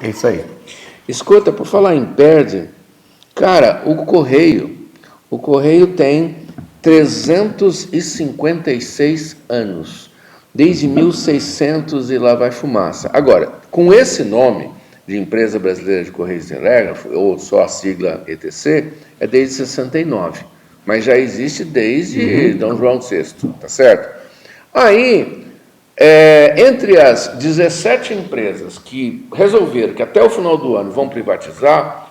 É isso aí. Escuta, por falar em perde, cara, o Correio tem 356 anos, desde 1600 e lá vai fumaça. Agora, com esse nome de Empresa Brasileira de Correios e Telégrafo, ou só a sigla ETC, é desde 69, mas já existe desde Dom João VI, tá certo? Aí, entre as 17 empresas que resolveram que até o final do ano vão privatizar,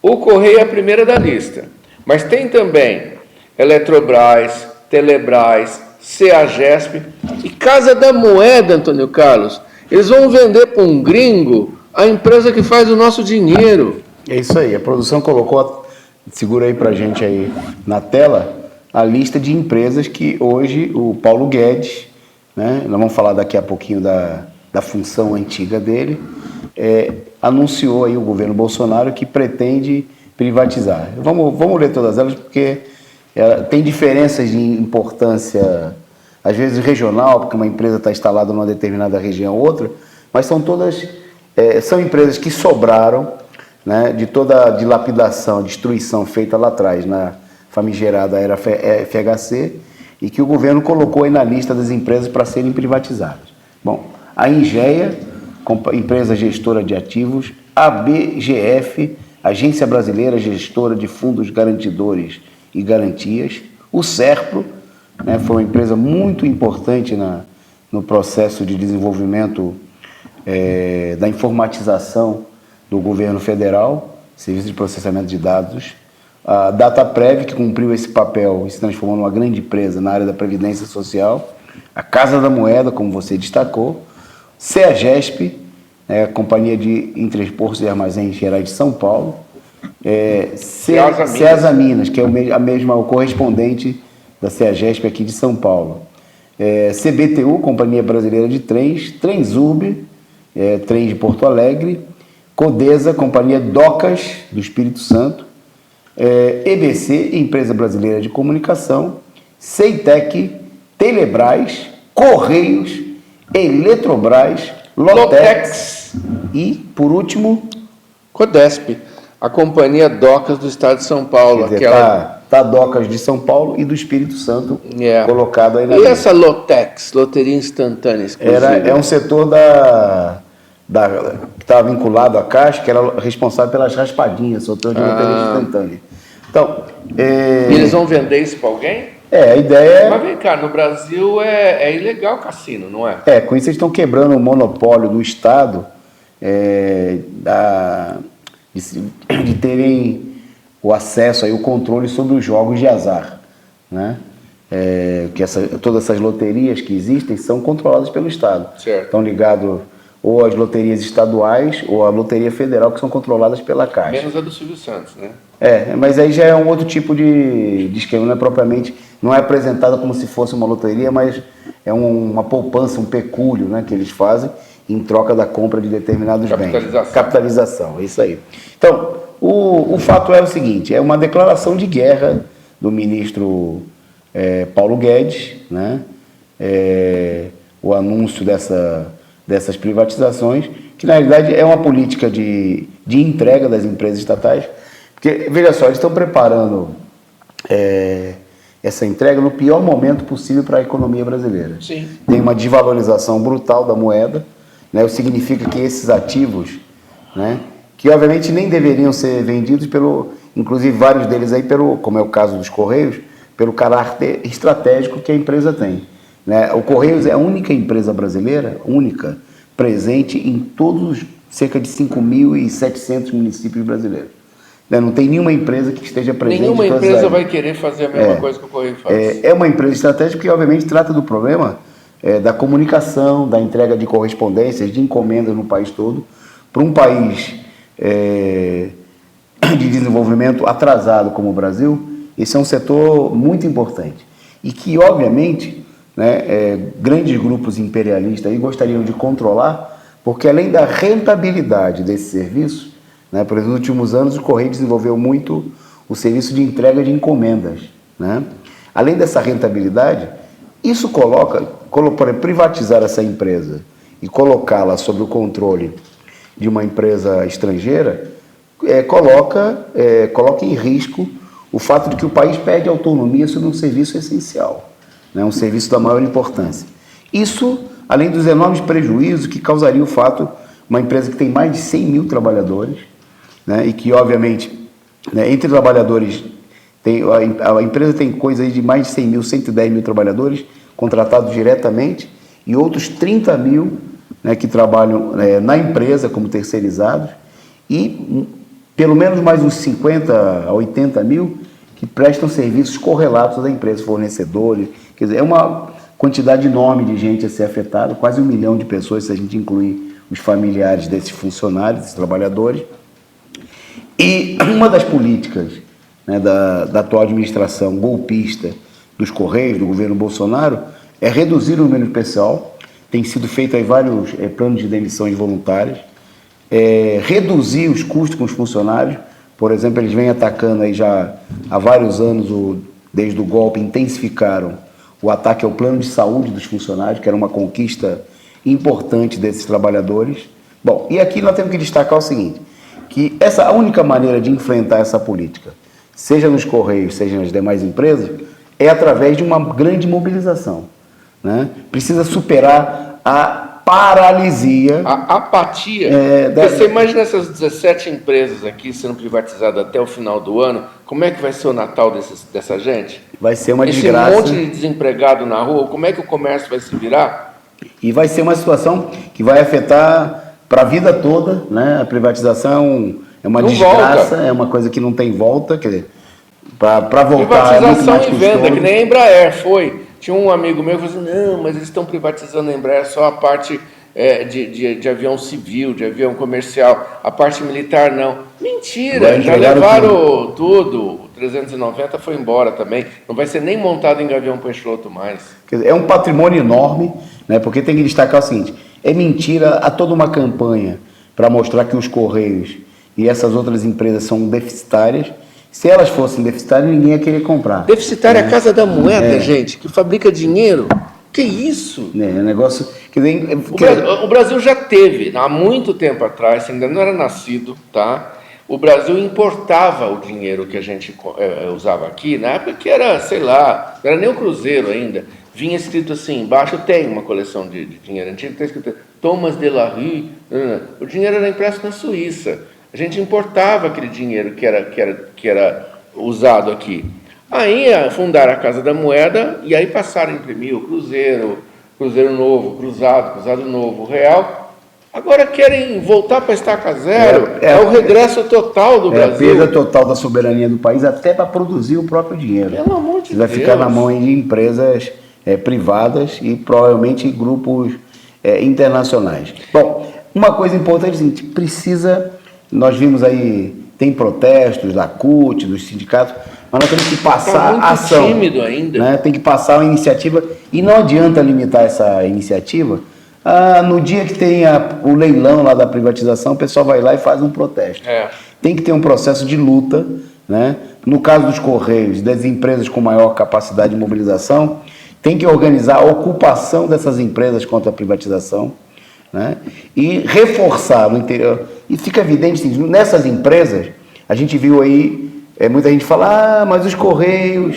o Correio é a primeira da lista. Mas tem também Eletrobras, Telebrás, CEAGESP e Casa da Moeda, Antônio Carlos. Eles vão vender para um gringo a empresa que faz o nosso dinheiro. É isso aí. A produção colocou, segura aí para a gente aí na tela, a lista de empresas que hoje o Paulo Guedes, né, nós vamos falar daqui a pouquinho da função antiga dele, anunciou aí o governo Bolsonaro que pretende privatizar. Vamos ler todas elas porque tem diferenças de importância, às vezes regional, porque uma empresa está instalada numa determinada região ou outra, mas são todas, são empresas que sobraram, né, de toda a dilapidação, a destruição feita lá atrás, na famigerada era FHC, e que o governo colocou aí na lista das empresas para serem privatizadas. Bom, a Ingea, empresa gestora de ativos, a BGF, Agência Brasileira Gestora de Fundos Garantidores e Garantias, o Serpro, né, foi uma empresa muito importante no processo de desenvolvimento da informatização do governo federal, serviço de processamento de dados, a Dataprev, que cumpriu esse papel e se transformou numa grande empresa na área da Previdência Social, a Casa da Moeda, como você destacou, CEAGESP, Companhia de Entrepostos e Armazéns Gerais de São Paulo, CEASA Minas, que é a mesma, o correspondente da CEAGESP aqui de São Paulo, CBTU, Companhia Brasileira de Trens, Transurb, Trem de Porto Alegre, Codesa, Companhia Docas do Espírito Santo, EBC, Empresa Brasileira de Comunicação, Ceitec, Telebrás, Correios, Eletrobras, Lotex e, por último, Codesp, a Companhia Docas do Estado de São Paulo. Quer dizer, tá Docas de São Paulo e do Espírito Santo colocado aí na lista. E essa Lotex, Loteria Instantânea Exclusiva? É um setor que estava vinculado à Caixa, que era responsável pelas raspadinhas, setor de loteria instantânea. Então, e eles vão vender isso para alguém? A ideia Mas vem cá, no Brasil é ilegal cassino, não é? Com isso eles estão quebrando o monopólio do Estado de terem o acesso, aí, o controle sobre os jogos de azar, né? Que todas essas loterias que existem são controladas pelo Estado. Certo. Estão ligados ou às loterias estaduais ou à loteria federal, que são controladas pela Caixa. Menos a do Silvio Santos, né? Mas aí já é um outro tipo de esquema, não é propriamente, não é apresentada como se fosse uma loteria, mas é uma poupança, um pecúlio, né, que eles fazem em troca da compra de determinados bens. Capitalização, é isso aí. Então, o fato é o seguinte, é uma declaração de guerra do ministro Paulo Guedes, né, o anúncio dessas privatizações, que na realidade é uma política de entrega das empresas estatais, porque, veja só, eles estão preparando essa entrega no pior momento possível para a economia brasileira. Sim. Tem uma desvalorização brutal da moeda, né, o que significa que esses ativos, né, que obviamente nem deveriam ser vendidos inclusive vários deles aí como é o caso dos Correios, pelo caráter estratégico que a empresa tem. Né? O Correios é a única empresa brasileira, presente em todos cerca de 5.700 municípios brasileiros. Não tem nenhuma empresa que esteja presente. Nenhuma empresa vai querer fazer a mesma coisa que o Correio faz. É uma empresa estratégica que, obviamente, trata do problema da comunicação, da entrega de correspondências, de encomendas no país todo. Para um país de desenvolvimento atrasado como o Brasil, esse é um setor muito importante. E que, obviamente, né, grandes grupos imperialistas aí gostariam de controlar, porque além da rentabilidade desse serviço, né, por exemplo, nos últimos anos, o Correio desenvolveu muito o serviço de entrega de encomendas. Né? Além dessa rentabilidade, isso privatizar essa empresa e colocá-la sob o controle de uma empresa estrangeira, coloca em risco o fato de que o país perde autonomia sobre um serviço essencial, né, um serviço da maior importância. Isso, além dos enormes prejuízos que causaria o fato, uma empresa que tem mais de 100 mil trabalhadores, né, e que, obviamente, né, entre trabalhadores, a empresa tem coisa aí de mais de 100 mil, 110 mil trabalhadores contratados diretamente e outros 30 mil, né, que trabalham na empresa como terceirizados e pelo menos mais uns 50 a 80 mil que prestam serviços correlatos da empresa, fornecedores. Quer dizer, é uma quantidade enorme de gente a ser afetada, quase 1 milhão de pessoas, se a gente incluir os familiares desses funcionários, desses trabalhadores. E uma das políticas, né, da atual administração golpista dos Correios, do governo Bolsonaro, é reduzir o número de pessoal. Tem sido feito aí vários planos de demissões voluntárias, reduzir os custos com os funcionários. Por exemplo, eles vêm atacando aí já há vários anos, desde o golpe, intensificaram o ataque ao plano de saúde dos funcionários, que era uma conquista importante desses trabalhadores. Bom, e aqui nós temos que destacar o seguinte, que a única maneira de enfrentar essa política, seja nos Correios, seja nas demais empresas, é através de uma grande mobilização, né? Precisa superar a paralisia. A apatia. Você imagina essas 17 empresas aqui sendo privatizadas até o final do ano, como é que vai ser o Natal dessa gente? Vai ser uma desgraça. Esse monte de desempregado na rua, como é que o comércio vai se virar? E vai ser uma situação que vai afetar para a vida toda, né? A privatização é uma desgraça, é uma coisa que não tem volta, quer dizer, para voltar privatização e venda, que nem a Embraer foi. Tinha um amigo meu que falou assim, não, mas eles estão privatizando a Embraer só a parte de avião civil, de avião comercial, a parte militar não. Mentira, já levaram tudo. O 390 foi embora também, não vai ser nem montado em Gavião Peixoto mais. Quer dizer, é um patrimônio enorme, né? Porque tem que destacar o seguinte, é mentira, há toda uma campanha para mostrar que os Correios e essas outras empresas são deficitárias. Se elas fossem deficitárias, ninguém ia querer comprar. Deficitária é a Casa da Moeda, gente, que fabrica dinheiro. Que isso? É um negócio... O Brasil já teve, há muito tempo atrás, você ainda não era nascido, tá? O Brasil importava o dinheiro que a gente usava aqui, na época que era, sei lá, não era nem o Cruzeiro ainda. Vinha escrito assim, embaixo tem uma coleção de dinheiro antigo, está escrito Thomas de la Rue. O dinheiro era impresso na Suíça. A gente importava aquele dinheiro que era usado aqui. Aí fundaram a Casa da Moeda e aí passaram a imprimir o Cruzeiro Novo, Cruzado Novo, Real. Agora querem voltar para a estaca zero. É o regresso total do Brasil. É a perda total da soberania do país até para produzir o próprio dinheiro. Pelo amor de Deus. Vai ficar na mão de empresas privadas e provavelmente grupos internacionais. Bom, uma coisa importante é a seguinte, nós vimos aí, tem protestos da CUT, dos sindicatos, mas nós temos que passar a ação. Tímido ainda. Né? Tem que passar uma iniciativa, e não adianta limitar essa iniciativa. No dia que tem o leilão lá da privatização, o pessoal vai lá e faz um protesto. Tem que ter um processo de luta, né? No caso dos Correios, das empresas com maior capacidade de mobilização, tem que organizar a ocupação dessas empresas contra a privatização, né? E reforçar no interior. E fica evidente, assim, nessas empresas, a gente viu aí, muita gente fala, mas os Correios,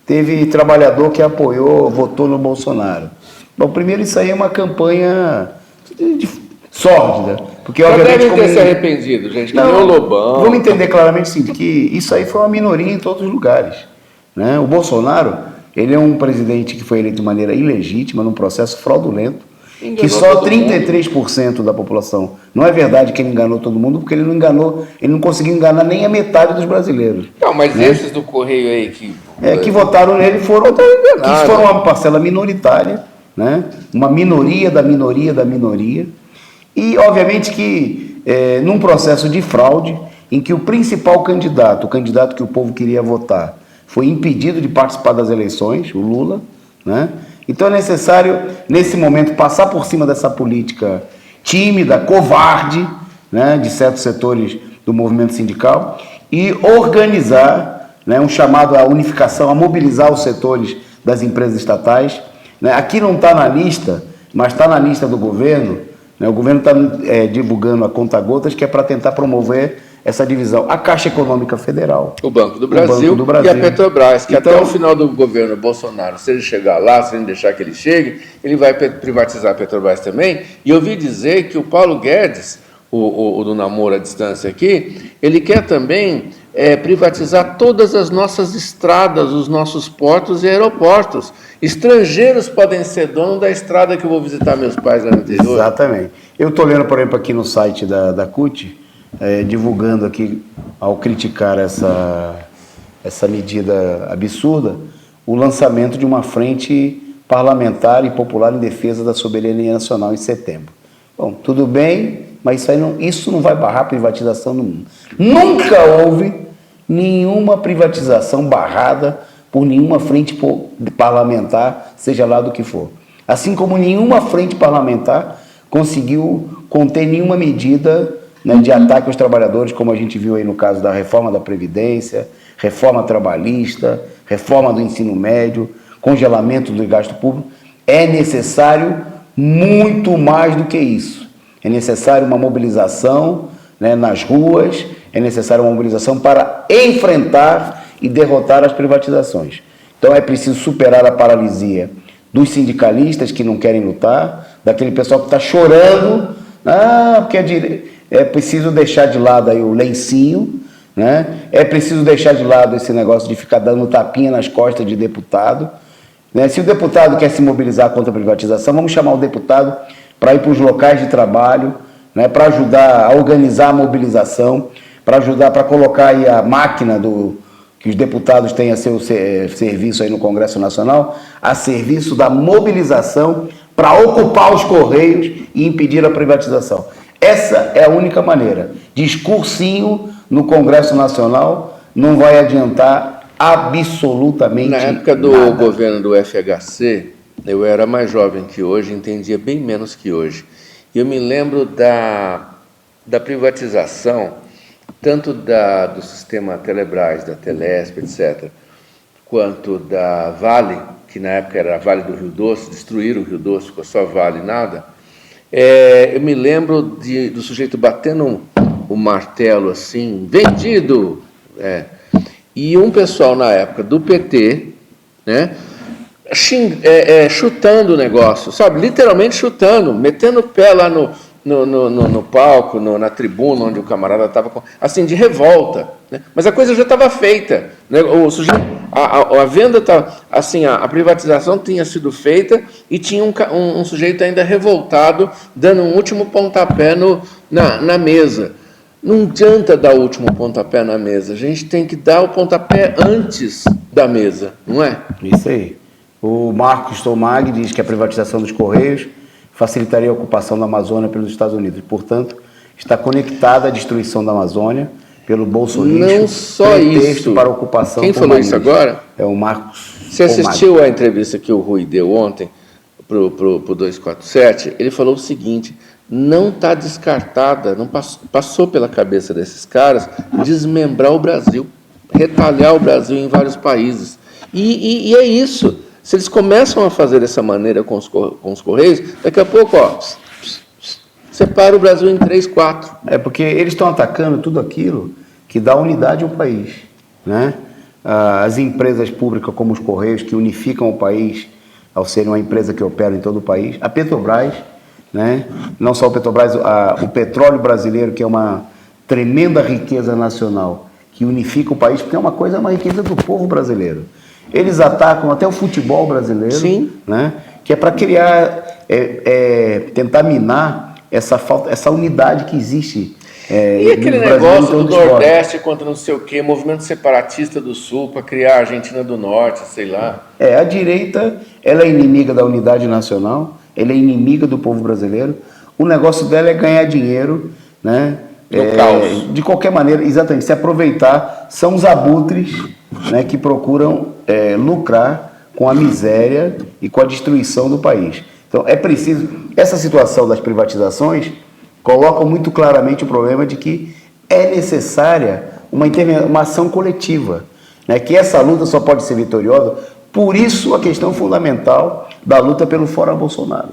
teve trabalhador que apoiou, votou no Bolsonaro. Bom, primeiro isso aí é uma campanha sórdida, porque obviamente... devem ter se arrependido, gente, que nem o Lobão. Vamos entender claramente, sim, que isso aí foi uma minoria em todos os lugares, né? O Bolsonaro, ele é um presidente que foi eleito de maneira ilegítima, num processo fraudulento, que só 33% da população. Não é verdade que ele enganou todo mundo, porque ele não conseguiu enganar nem a metade dos brasileiros. Não, mas né? Esses do Correio aí que votaram nele foram uma parcela minoritária, né? Uma minoria da minoria da minoria. E, obviamente, que num processo de fraude, em que o principal candidato, o candidato que o povo queria votar, foi impedido de participar das eleições, o Lula, né? Então é necessário, nesse momento, passar por cima dessa política tímida, covarde, né, de certos setores do movimento sindical e organizar, né, um chamado à unificação, a mobilizar os setores das empresas estatais. Né? Aqui não está na lista, mas está na lista do governo, né? O governo está divulgando a conta-gotas, que é para tentar promover essa divisão. A Caixa Econômica Federal, O Banco do Brasil, e a Petrobras, que até o final do governo Bolsonaro, se ele chegar lá, se ele deixar que ele chegue, ele vai privatizar a Petrobras também. E eu ouvi dizer que o Paulo Guedes, o do namoro à distância aqui, ele quer também privatizar todas as nossas estradas, os nossos portos e aeroportos. Estrangeiros podem ser dono da estrada que eu vou visitar meus pais lá no interior. Exatamente. Eu estou lendo, por exemplo, aqui no site da CUT, divulgando aqui, ao criticar essa medida absurda, o lançamento de uma frente parlamentar e popular em defesa da soberania nacional em setembro. Bom, tudo bem, mas isso não vai barrar a privatização no mundo. Nunca houve nenhuma privatização barrada por nenhuma frente parlamentar, seja lá do que for. Assim como nenhuma frente parlamentar conseguiu conter nenhuma medida, né, de ataque aos trabalhadores, como a gente viu aí no caso da reforma da Previdência, reforma trabalhista, reforma do ensino médio, congelamento do gasto público. É necessário muito mais do que isso. É necessário uma mobilização, né, nas ruas, é necessário uma mobilização para enfrentar e derrotar as privatizações. Então é preciso superar a paralisia dos sindicalistas que não querem lutar, daquele pessoal que está chorando, porque é preciso deixar de lado aí o lencinho, né? É preciso deixar de lado esse negócio de ficar dando tapinha nas costas de deputado, né? Se o deputado quer se mobilizar contra a privatização, vamos chamar o deputado para ir para os locais de trabalho, né? Para ajudar a organizar a mobilização, para ajudar, para colocar aí a máquina que os deputados têm a seu serviço aí no Congresso Nacional, a serviço da mobilização para ocupar os Correios e impedir a privatização. Essa é a única maneira. Discursinho no Congresso Nacional não vai adiantar absolutamente nada. Na época do governo do FHC, eu era mais jovem que hoje, entendia bem menos que hoje. E eu me lembro da privatização, tanto do sistema Telebrás, da Telesp, etc., quanto da Vale, que na época era a Vale do Rio Doce, destruíram o Rio Doce, ficou só Vale e nada. Eu me lembro do sujeito batendo o martelo assim, vendido. E um pessoal na época do PT, né, chutando o negócio, sabe? Literalmente chutando, metendo o pé lá no palco, na tribuna onde o camarada estava, assim, de revolta, né? Mas a coisa já estava feita, né? O sujeito, a venda estava, assim, a privatização tinha sido feita e tinha um sujeito ainda revoltado, dando um último pontapé na mesa. Não adianta dar o último pontapé na mesa, a gente tem que dar o pontapé antes da mesa, não é? Isso aí. O Marcos Tomag diz que a privatização dos Correios facilitaria a ocupação da Amazônia pelos Estados Unidos. Portanto, está conectada à destruição da Amazônia pelo bolsonarismo. Não só isso. Para a ocupação. Quem falou isso agora? É o Marcos. Você assistiu à entrevista que o Rui deu ontem para o 247? Ele falou o seguinte: não está descartada, não passou pela cabeça desses caras desmembrar o Brasil, retalhar o Brasil em vários países. E é isso. Se eles começam a fazer dessa maneira com os Correios, daqui a pouco, separa o Brasil em 3, 4. Porque eles estão atacando tudo aquilo que dá unidade ao país, né? As empresas públicas como os Correios, que unificam o país ao ser uma empresa que opera em todo o país. A Petrobras, né? Não só a Petrobras, o petróleo brasileiro, que é uma tremenda riqueza nacional, que unifica o país, porque é uma riqueza do povo brasileiro. Eles atacam até o futebol brasileiro. Sim. Né? Que é para criar, tentar minar essa unidade que existe. E aquele negócio do Nordeste contra não sei o quê, movimento separatista do Sul para criar a Argentina do Norte, sei lá. A direita, ela é inimiga da unidade nacional, ela é inimiga do povo brasileiro. O negócio dela é ganhar dinheiro, né? Caos. De qualquer maneira, exatamente, se aproveitar. São os abutres, né, que procuram lucrar com a miséria e com a destruição do país. Então, é preciso... Essa situação das privatizações coloca muito claramente o problema de que é necessária uma ação coletiva, né, que essa luta só pode ser vitoriosa. Por isso, a questão fundamental da luta pelo fora Bolsonaro.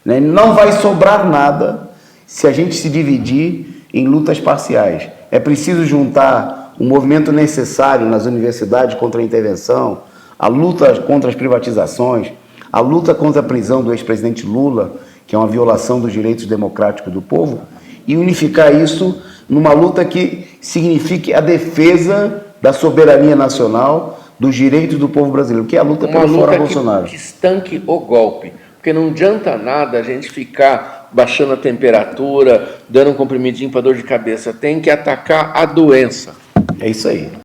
Né? Não vai sobrar nada se a gente se dividir em lutas parciais. É preciso juntar o movimento necessário nas universidades contra a intervenção, a luta contra as privatizações, a luta contra a prisão do ex-presidente Lula, que é uma violação dos direitos democráticos do povo, e unificar isso numa luta que signifique a defesa da soberania nacional, dos direitos do povo brasileiro, que é a luta pelo fora Bolsonaro. Que estanque o golpe, porque não adianta nada a gente ficar baixando a temperatura, dando um comprimidinho para dor de cabeça, tem que atacar a doença. É isso aí.